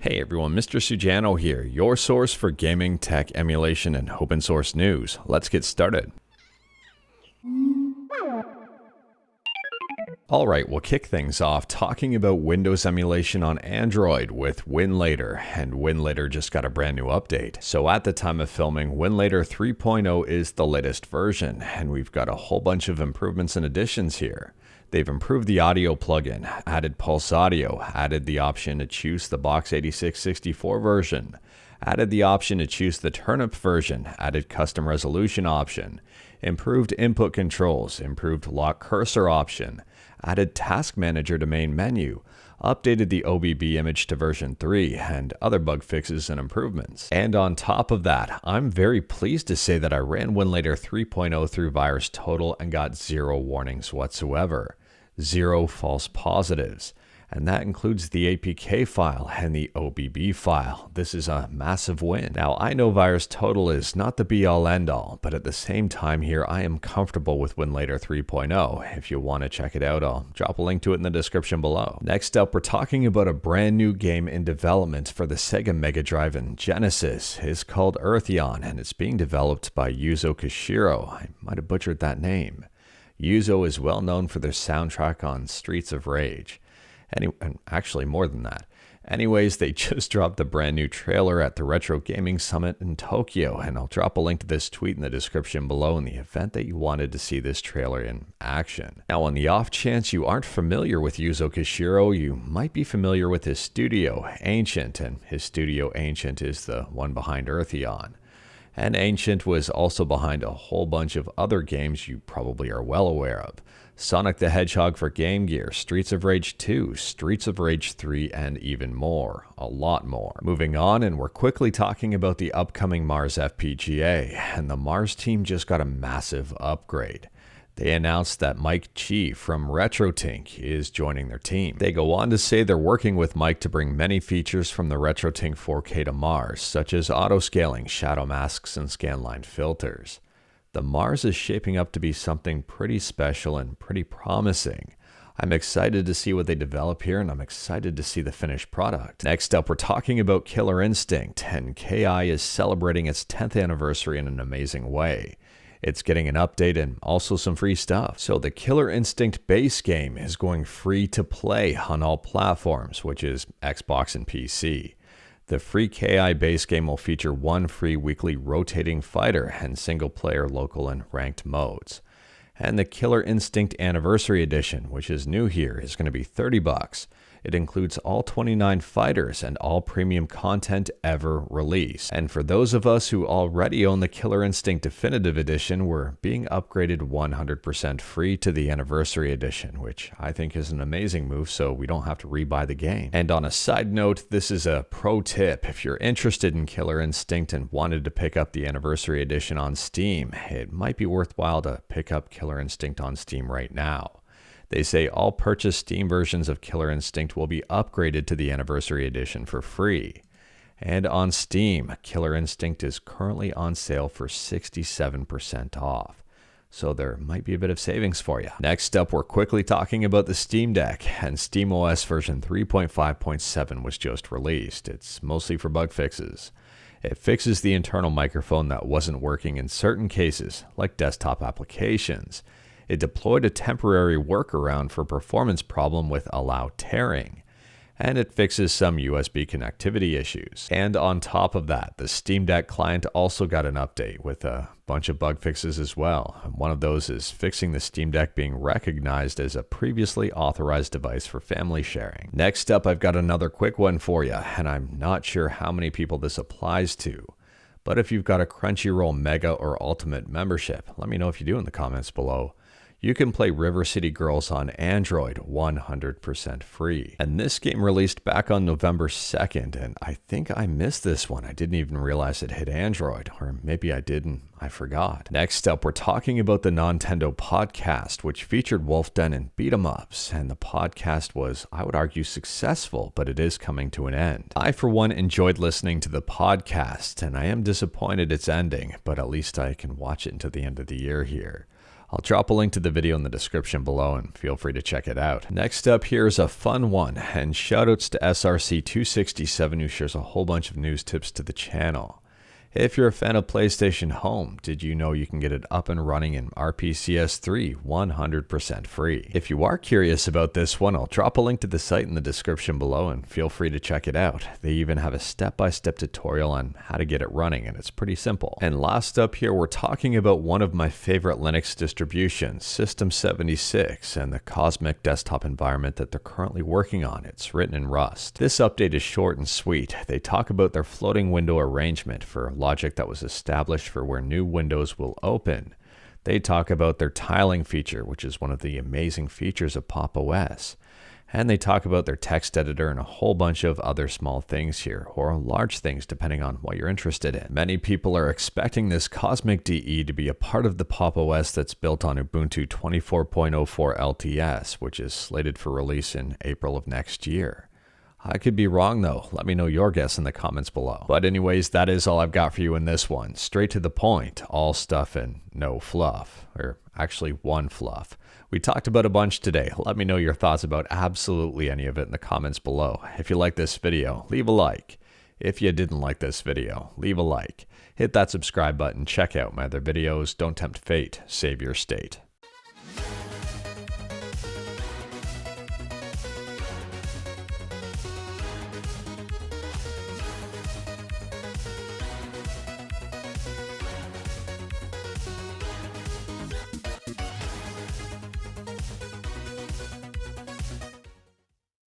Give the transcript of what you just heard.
Hey everyone, Mr. Sujano here, your source for gaming, tech, emulation, and open source news. Let's get started. Alright, we'll kick things off talking about Windows emulation on Android with Winlator, and Winlator just got a brand new update. So at the time of filming, Winlator 3.0 is the latest version, and we've got a whole bunch of improvements and additions here. They've improved the audio plugin, added pulse audio, added the option to choose the Box 8664 version, added the option to choose the turnip version, added custom resolution option, improved input controls, improved lock cursor option, added task manager to main menu, updated the OBB image to version 3, and other bug fixes and improvements. And on top of that, I'm very pleased to say that I ran Winlator 3.0 through VirusTotal and got 0 warnings whatsoever. 0 false positives. And that includes the APK file and the OBB file. This is a massive win. Now, I know VirusTotal is not the be-all end-all, but at the same time here, I am comfortable with Winlator 3.0. If you want to check it out, I'll drop a link to it in the description below. Next up, we're talking about a brand new game in development for the Sega Mega Drive and Genesis. It's called Earthion, and it's being developed by Yuzo Koshiro. I might have butchered that name. Yuzo is well known for their soundtrack on Streets of Rage. And actually more than that. Anyways, they just dropped the brand new trailer at the Retro Gaming Summit in Tokyo, and I'll drop a link to this tweet in the description below in the event that you wanted to see this trailer in action. Now, on the off chance you aren't familiar with Yuzo Koshiro, you might be familiar with his studio, Ancient, and his studio, Ancient, is the one behind Earthion. And Ancient was also behind a whole bunch of other games you probably are well aware of. Sonic the Hedgehog for Game Gear, Streets of Rage 2, Streets of Rage 3, and even more. A lot more. Moving on, and we're quickly talking about the upcoming Mars FPGA, and the Mars team just got a massive upgrade. They announced that Mike Chi from RetroTINK is joining their team. They go on to say they're working with Mike to bring many features from the RetroTINK 4K to Mars, such as auto-scaling, shadow masks, and scanline filters. The Mars is shaping up to be something pretty special and pretty promising. I'm excited to see what they develop here, and I'm excited to see the finished product. Next up, we're talking about Killer Instinct, and KI is celebrating its 10th anniversary in an amazing way. It's getting an update and also some free stuff. So the Killer Instinct base game is going free to play on all platforms, which is Xbox and PC. The free KI base game will feature one free weekly rotating fighter and single-player local and ranked modes. And the Killer Instinct Anniversary Edition, which is new here, is going to be $30. It includes all 29 fighters and all premium content ever released. And for those of us who already own the Killer Instinct Definitive Edition, we're being upgraded 100% free to the Anniversary Edition, which I think is an amazing move so we don't have to rebuy the game. And on a side note, this is a pro tip. If you're interested in Killer Instinct and wanted to pick up the Anniversary Edition on Steam, it might be worthwhile to pick up Killer Instinct on Steam right now. They say all purchased Steam versions of Killer Instinct will be upgraded to the Anniversary Edition for free. And on Steam, Killer Instinct is currently on sale for 67% off. So there might be a bit of savings for you. Next up, we're quickly talking about the Steam Deck, and SteamOS version 3.5.7 was just released. It's mostly for bug fixes. It fixes the internal microphone that wasn't working in certain cases, like desktop applications. It deployed a temporary workaround for performance problem with allow tearing, and it fixes some USB connectivity issues. And on top of that, the Steam Deck client also got an update with a bunch of bug fixes as well. One of those is fixing the Steam Deck being recognized as a previously authorized device for family sharing. Next up, I've got another quick one for you, and I'm not sure how many people this applies to. But if you've got a Crunchyroll Mega or Ultimate membership, let me know if you do in the comments below. You can play River City Girls on Android 100% free. And this game released back on November 2nd, and I think I missed this one. I didn't even realize it hit Android, or maybe I did and I forgot. Next up, we're talking about the Nontendo podcast, which featured Wolf Den and beat 'em ups, and the podcast was, I would argue, successful, but it is coming to an end. I, for one, enjoyed listening to the podcast, and I am disappointed it's ending, but at least I can watch it until the end of the year here. I'll drop a link to the video in the description below and feel free to check it out. Next up here is a fun one, and shoutouts to SRC267 who shares a whole bunch of news tips to the channel. If you're a fan of PlayStation Home, did you know you can get it up and running in RPCS3 100% free? If you are curious about this one, I'll drop a link to the site in the description below and feel free to check it out. They even have a step-by-step tutorial on how to get it running, and it's pretty simple. And last up here, we're talking about one of my favorite Linux distributions, System76, and the Cosmic desktop environment that they're currently working on. It's written in Rust. This update is short and sweet. They talk about their floating window arrangement for logic that was established for where new windows will open. They talk about their tiling feature, which is one of the amazing features of Pop! OS. And they talk about their text editor and a whole bunch of other small things here, or large things depending on what you're interested in. Many people are expecting this Cosmic DE to be a part of the Pop! OS that's built on Ubuntu 24.04 LTS, which is slated for release in April of next year. I could be wrong though. Let me know your guess in the comments below. But anyways, that is all I've got for you in this one. Straight to the point, all stuff and no fluff. Or actually one fluff. We talked about a bunch today. Let me know your thoughts about absolutely any of it in the comments below. If you like this video, leave a like. If you didn't like this video, leave a like. Hit that subscribe button, check out my other videos. Don't tempt fate, save your state.